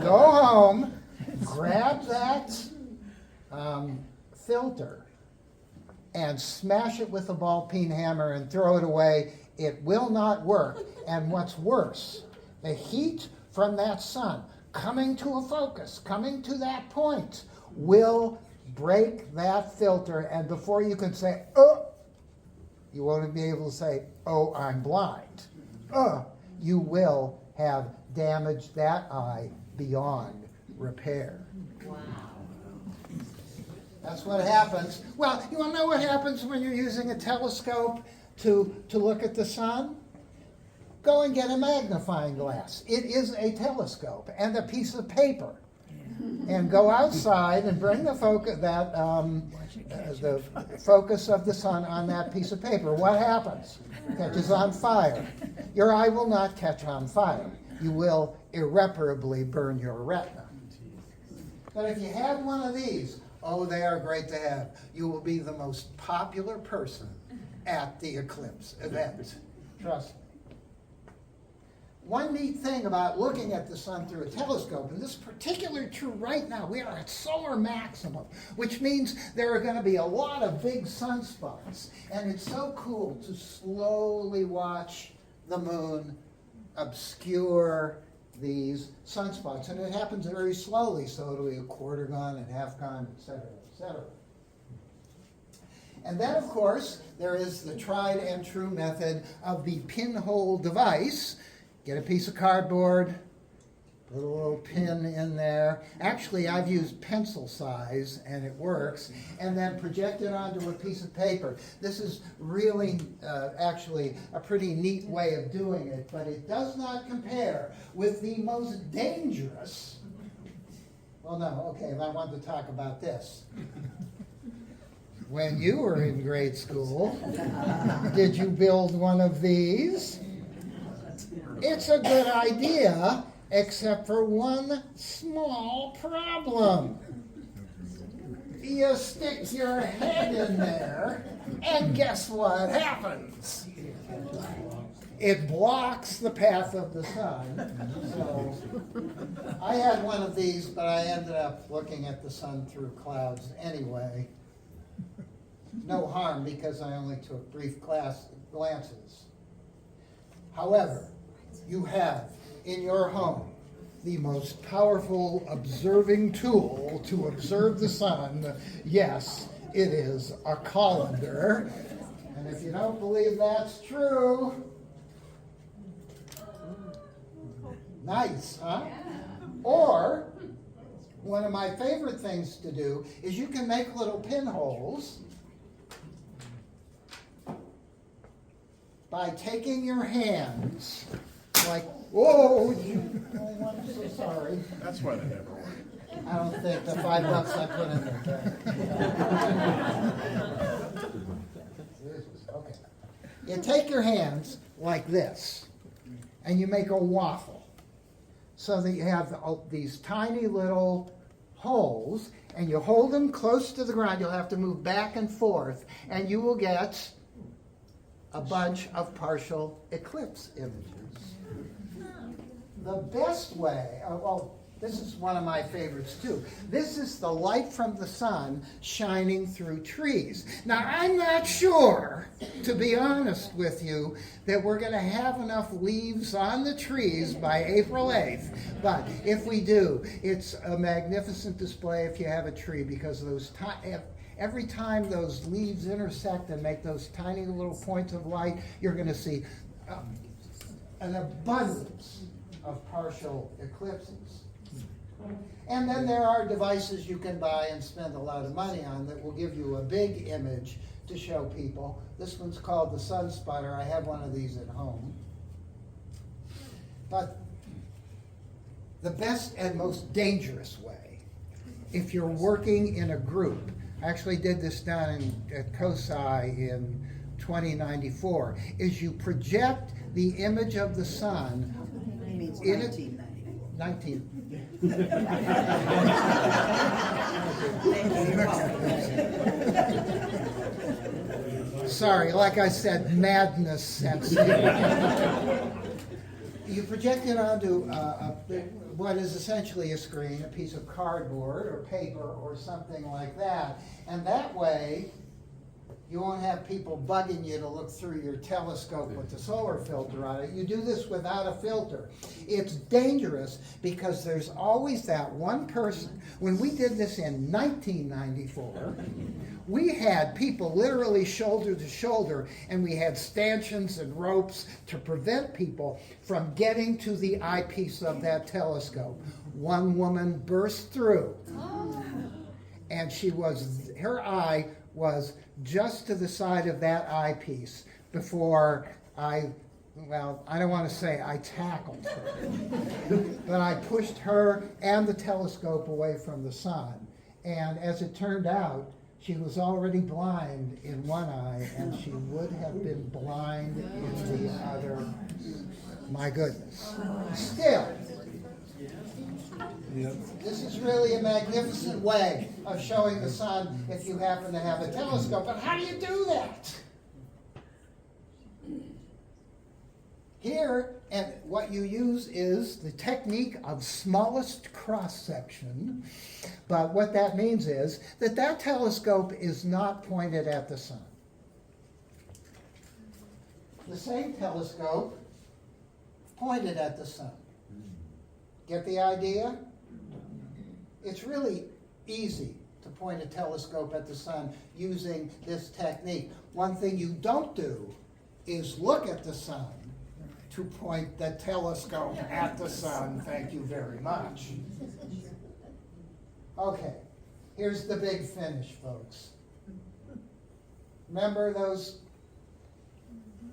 Go home, grab that filter, and smash it with a ball-peen hammer and throw it away. It will not work. And what's worse, the heat from that sun coming to a focus, coming to that point, will break that filter. And before you can say, oh, you won't be able to say, oh, I'm blind. You will have damaged that eye beyond repair. Wow. That's what happens. Well, you want to know what happens when you're using a telescope to look at the sun? Go and get a magnifying glass. It is a telescope and a piece of paper. And go outside and bring the focus of the sun on that piece of paper. What happens? It catches on fire. Your eye will not catch on fire. You will irreparably burn your retina. But if you have one of these, oh, they are great to have. You will be the most popular person at the Eclipse event. Trust me. One neat thing about looking at the sun through a telescope, and this is particularly true right now, we are at solar maximum, which means there are going to be a lot of big sunspots. And it's so cool to slowly watch the moon obscure these sunspots. And it happens very slowly, so it'll be a quarter gone and half gone, etc., etc. And then, of course, there is the tried and true method of the pinhole device. Get a piece of cardboard, put a little pin in there. Actually, I've used pencil size, and it works. And then project it onto a piece of paper. This is really, actually, a pretty neat way of doing it, but it does not compare with the most dangerous. Well, no, okay, I want to talk about this. When you were in grade school, did you build one of these? It's a good idea, except for one small problem. You stick your head in there, and guess what happens? It blocks the path of the sun. So I had one of these, but I ended up looking at the sun through clouds anyway. No harm, because I only took brief glances. However, you have in your home the most powerful observing tool to observe the sun. Yes, it is a colander. And if you don't believe that's true, nice, huh? Or, one of my favorite things to do is you can make little pinholes by taking your hands, like, whoa, I'm so sorry. That's why they never work. I don't think the $5 I put in there. Okay. You take your hands like this, and you make a waffle, so that you have these tiny little holes, and you hold them close to the ground. You'll have to move back and forth, and you will get a bunch of partial eclipse images. The best way, well, this is one of my favorites too. This is the light from the sun shining through trees. Now, I'm not sure, to be honest with you, that we're going to have enough leaves on the trees by April 8th. But if we do, it's a magnificent display if you have a tree, because those every time those leaves intersect and make those tiny little points of light, you're going to see an abundance of partial eclipses. And then there are devices you can buy and spend a lot of money on that will give you a big image to show people. This one's called the Sun Spotter. I have one of these at home. But the best and most dangerous way, if you're working in a group, I actually did this down at COSI in 2094, is you project the image of the sun He means in it. 1994. 19. Sorry, like I said, madness sets in. You project it onto what is essentially a screen, a piece of cardboard or paper or something like that, and that way you won't have people bugging you to look through your telescope with the solar filter on it. You do this without a filter. It's dangerous because there's always that one person. When we did this in 1994, we had people literally shoulder to shoulder, and we had stanchions and ropes to prevent people from getting to the eyepiece of that telescope. One woman burst through, and her eye was just to the side of that eyepiece before I don't want to say I tackled her, but I pushed her and the telescope away from the sun. And as it turned out, she was already blind in one eye, and she would have been blind in the other. My goodness. Still, this is really a magnificent way of showing the sun if you happen to have a telescope. But how do you do that? Here, and what you use is the technique of smallest cross-section. But what that means is that telescope is not pointed at the sun. The same telescope pointed at the sun. Get the idea? It's really easy to point a telescope at the sun using this technique. One thing you don't do is look at the sun to point the telescope at the sun. Thank you very much. Okay, here's the big finish, folks. Remember those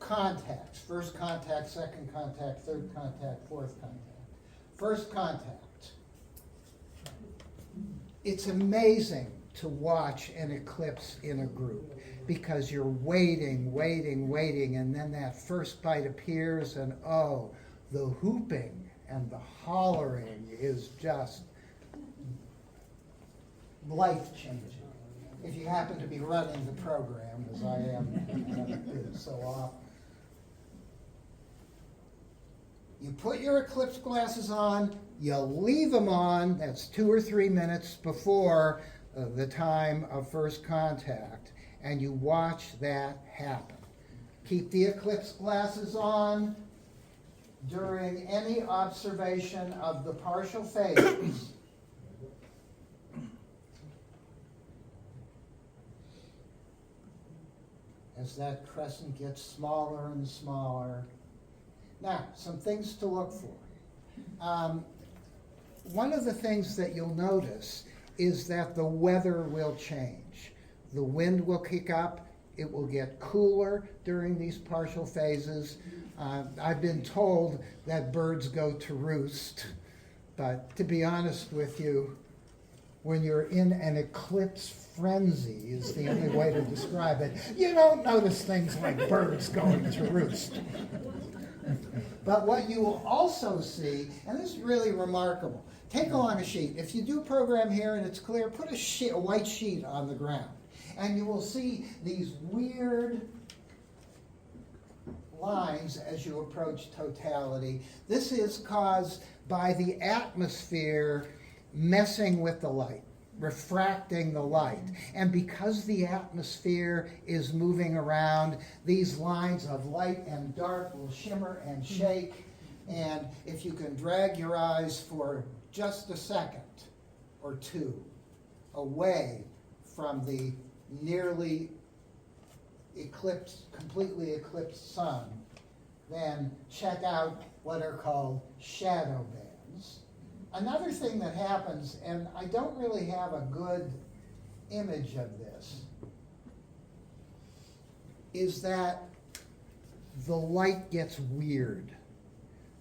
contacts: first contact, second contact, third contact, fourth contact. First contact. It's amazing to watch an eclipse in a group because you're waiting, and then that first bite appears, and oh, the whooping and the hollering is just life-changing. If you happen to be running the program, as I am so often. You put your eclipse glasses on, you leave them on, that's 2 or 3 minutes before the time of first contact, and you watch that happen. Keep the eclipse glasses on during any observation of the partial phases. As that crescent gets smaller and smaller. Now, some things to look for. One of the things that you'll notice is that the weather will change. The wind will kick up. It will get cooler during these partial phases. I've been told that birds go to roost, but to be honest with you, when you're in an eclipse frenzy is the only way to describe it, you don't notice things like birds going to roost. But what you will also see, and this is really remarkable, take along a sheet. If you do a program here and it's clear, put a white sheet on the ground. And you will see these weird lines as you approach totality. This is caused by the atmosphere messing with the light, refracting the light. And because the atmosphere is moving around, these lines of light and dark will shimmer and shake. And if you can drag your eyes for just a second or two away from the nearly eclipsed, completely eclipsed sun, then check out what are called shadow bands. Another thing that happens, and I don't really have a good image of this, is that the light gets weird.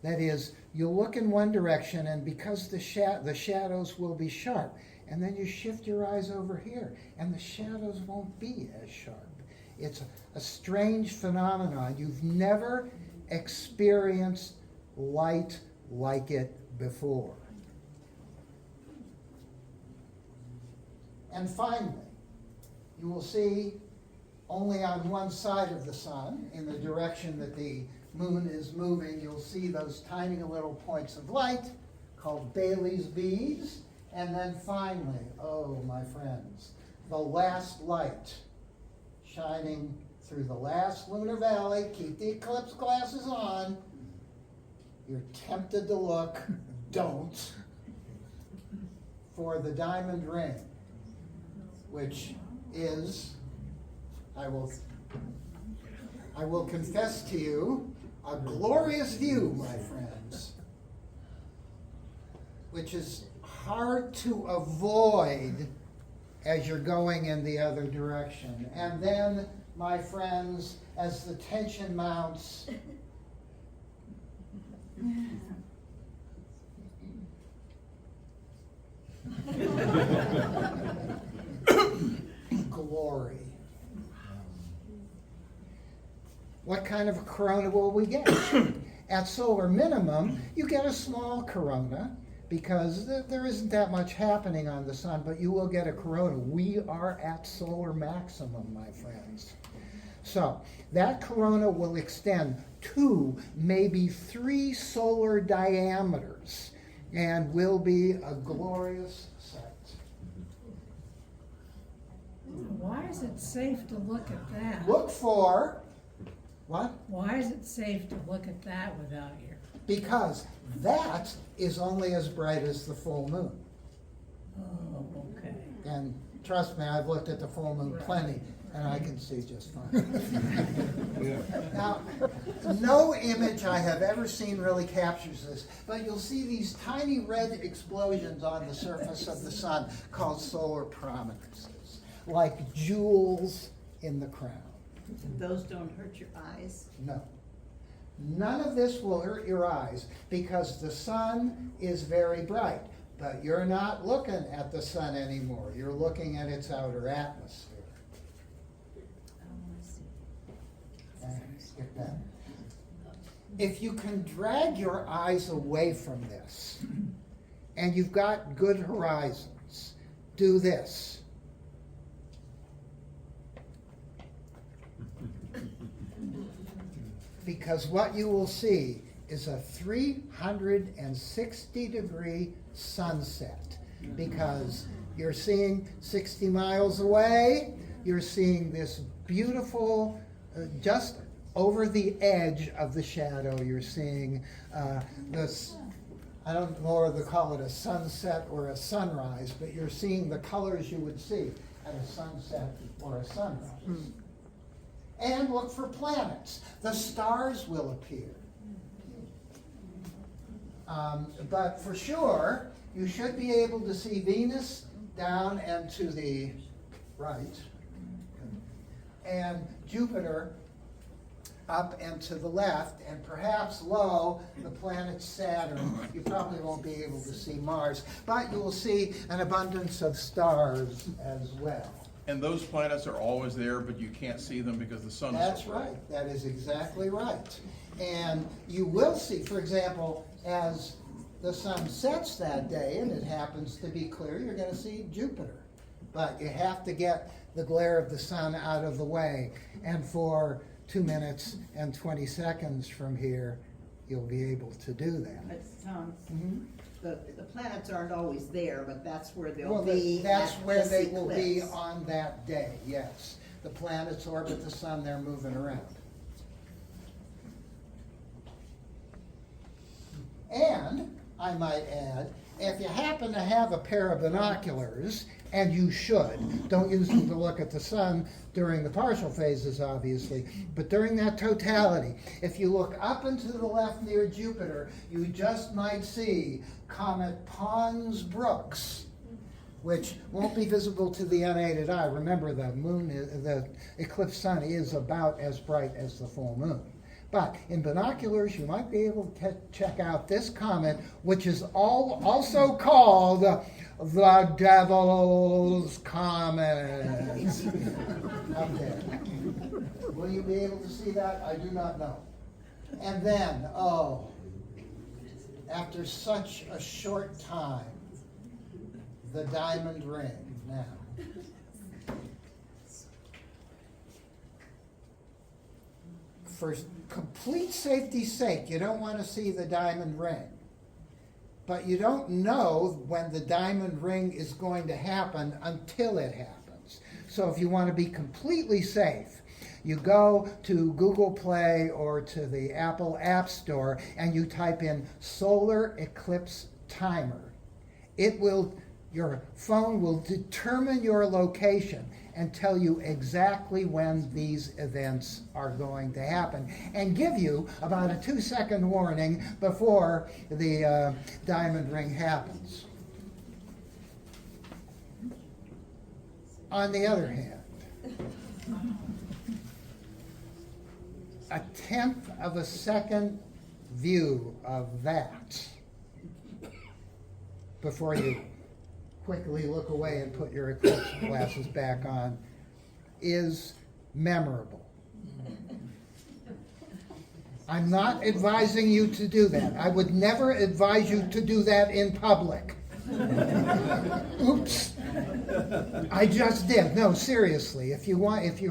That is, you look in one direction, and because the shadows will be sharp, and then you shift your eyes over here, and the shadows won't be as sharp. It's a strange phenomenon. You've never experienced light like it before. And finally, you will see only on one side of the sun, in the direction that the moon is moving, you'll see those tiny little points of light called Bailey's beads. And then finally, oh my friends, the last light shining through the last lunar valley. Keep the eclipse glasses on. You're tempted to look, don't, for the diamond ring, which is, I will confess to you, a glorious view, my friends, which is hard to avoid as you're going in the other direction. And then, my friends, as the tension mounts, glory. What kind of a corona will we get? At solar minimum, you get a small corona because there isn't that much happening on the sun, but you will get a corona. We are at solar maximum, my friends. So that corona will extend 2, maybe 3 solar diameters and will be a glorious sight. Why is it safe to look at that? Look for, what? Why is it safe to look at that without your? Because that is only as bright as the full moon. Oh, okay. And trust me, I've looked at the full moon plenty, and I can see just fine. Now, no image I have ever seen really captures this, but you'll see these tiny red explosions on the surface of the sun called solar prominences, like jewels in the crown. Those don't hurt your eyes? No. None of this will hurt your eyes because the sun is very bright, but you're not looking at the sun anymore. You're looking at its outer atmosphere. Skip that. If you can drag your eyes away from this, and you've got good horizons, do this. Because what you will see is a 360-degree sunset. Because you're seeing 60 miles away, you're seeing this beautiful, just over the edge of the shadow, you're seeing this, I don't know whether to call it a sunset or a sunrise, but you're seeing the colors you would see at a sunset or a sunrise. And look for planets. The stars will appear. But for sure, you should be able to see Venus down and to the right, and Jupiter up and to the left, and perhaps low, the planet Saturn. You probably won't be able to see Mars, but you will see an abundance of stars as well. And those planets are always there, but you can't see them because the sun is so That's bright. right. That is exactly right. And you will see, for example, as the sun sets that day, and it happens to be clear, you're going to see Jupiter. But you have to get the glare of the sun out of the way. And for 2 minutes and 20 seconds from here, you'll be able to do that. But Tom, Mhm. the planets aren't always there, but that's where they'll Well, be. that's at where this they will be eclipse. on that day, yes. The planets orbit the sun, they're moving around. And, I might add, if you happen to have a pair of binoculars, and you should, don't use them to look at the sun during the partial phases, obviously, but during that totality, if you look up and to the left near Jupiter, you just might see Comet Pons-Brooks, which won't be visible to the unaided eye. Remember, the eclipsed sun is about as bright as the full moon. But in binoculars, you might be able to check out this comet, which is also called the Devil's Comet. up there. Will you be able to see that? I do not know. And then, oh, after such a short time, the diamond ring now. For complete safety's sake, you don't want to see the diamond ring. But you don't know when the diamond ring is going to happen until it happens. So if you want to be completely safe, you go to Google Play or to the Apple App Store and you type in solar eclipse timer. Your phone will determine your location and tell you exactly when these events are going to happen and give you about a 2-second warning before the diamond ring happens. On the other hand, 1/10 of a second view of that before you quickly look away and put your eclipse glasses back on is memorable. I'm not advising you to do that. I would never advise you to do that in public. Oops. I just did. No, seriously. If you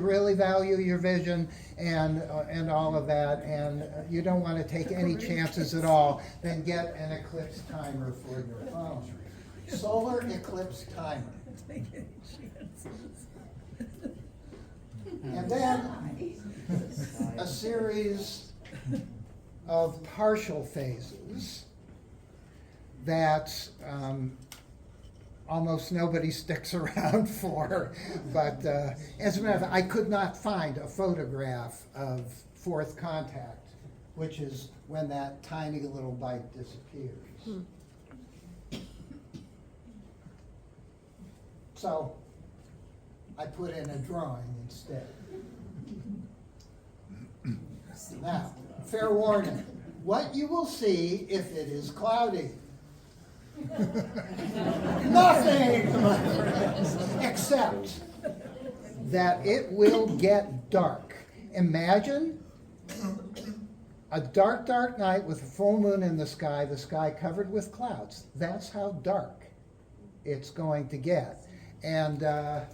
really value your vision and all of that, and you don't want to take any chances at all, then get an eclipse timer for your phone. Solar eclipse timer. And then a series of partial phases that almost nobody sticks around for. But as a matter of fact, I could not find a photograph of fourth contact, which is when that tiny little bite disappears. So I put in a drawing instead. Now, fair warning, what you will see if it is cloudy. Nothing, my friends, except that it will get dark. Imagine a dark, dark night with a full moon in the sky covered with clouds. That's how dark it's going to get. And that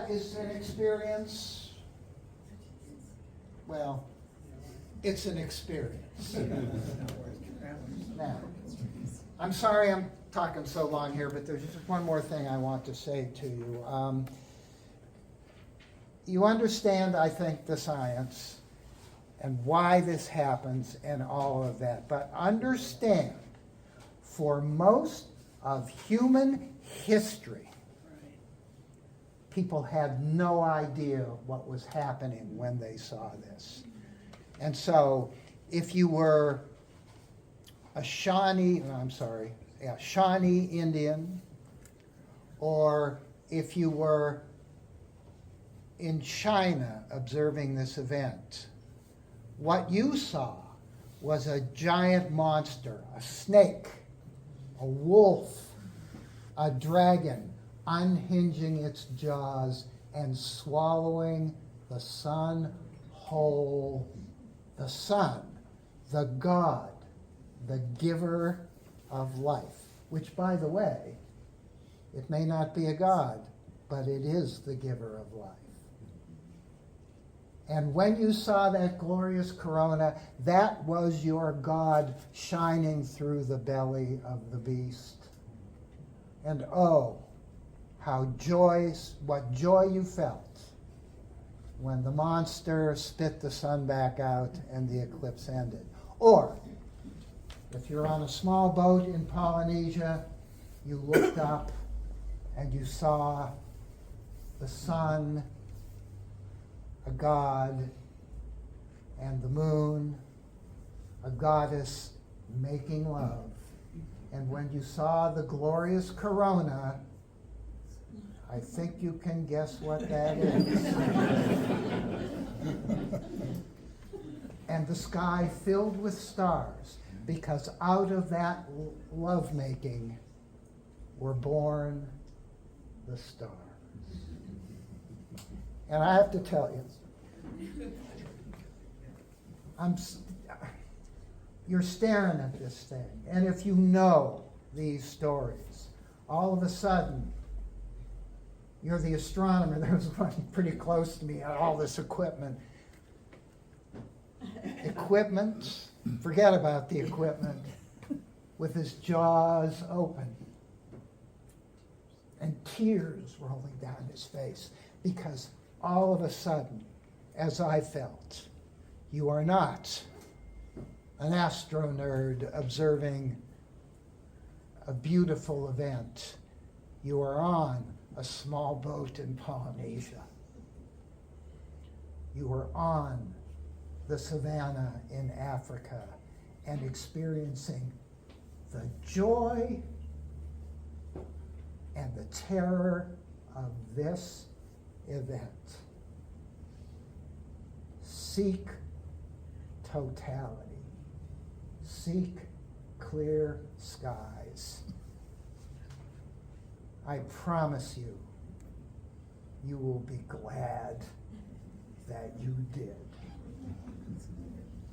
is an experience, well, it's an experience. Now, I'm sorry I'm talking so long here, but there's just one more thing I want to say to you. You understand, I think, the science and why this happens and all of that, but understand, for most of human history, people had no idea what was happening when they saw this. And so if you were a Shawnee Indian, or if you were in China observing this event, what you saw was a giant monster, a snake, a wolf, a dragon unhinging its jaws and swallowing the sun whole. The sun, the God, the giver of life, which, by the way, it may not be a God, but it is the giver of life. And when you saw that glorious corona, that was your God shining through the belly of the beast. And oh, what joy you felt when the monster spit the sun back out and the eclipse ended. Or, if you're on a small boat in Polynesia, you looked up and you saw the sun, a god, and the moon, a goddess making love. And when you saw the glorious corona, I think you can guess what that is. And the sky filled with stars, because out of that lovemaking were born the stars. And I have to tell you, you're staring at this thing, and if you know these stories, all of a sudden, you're the astronomer. There was one pretty close to me, all this equipment. Equipment, forget about the equipment, with his jaws open and tears rolling down his face, because all of a sudden, as I felt, you are not an astro nerd observing a beautiful event. You are on a small boat in Polynesia. You are on the savannah in Africa and experiencing the joy and the terror of this event. Seek totality. Seek clear skies. I promise you, you will be glad that you did.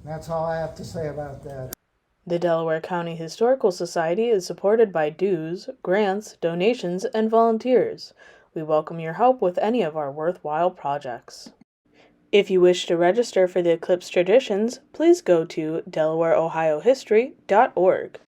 That's all I have to say about that. The Delaware County Historical Society is supported by dues, grants, donations, and volunteers. We welcome your help with any of our worthwhile projects. If you wish to register for the Eclipse Traditions, please go to DelawareOhioHistory.org.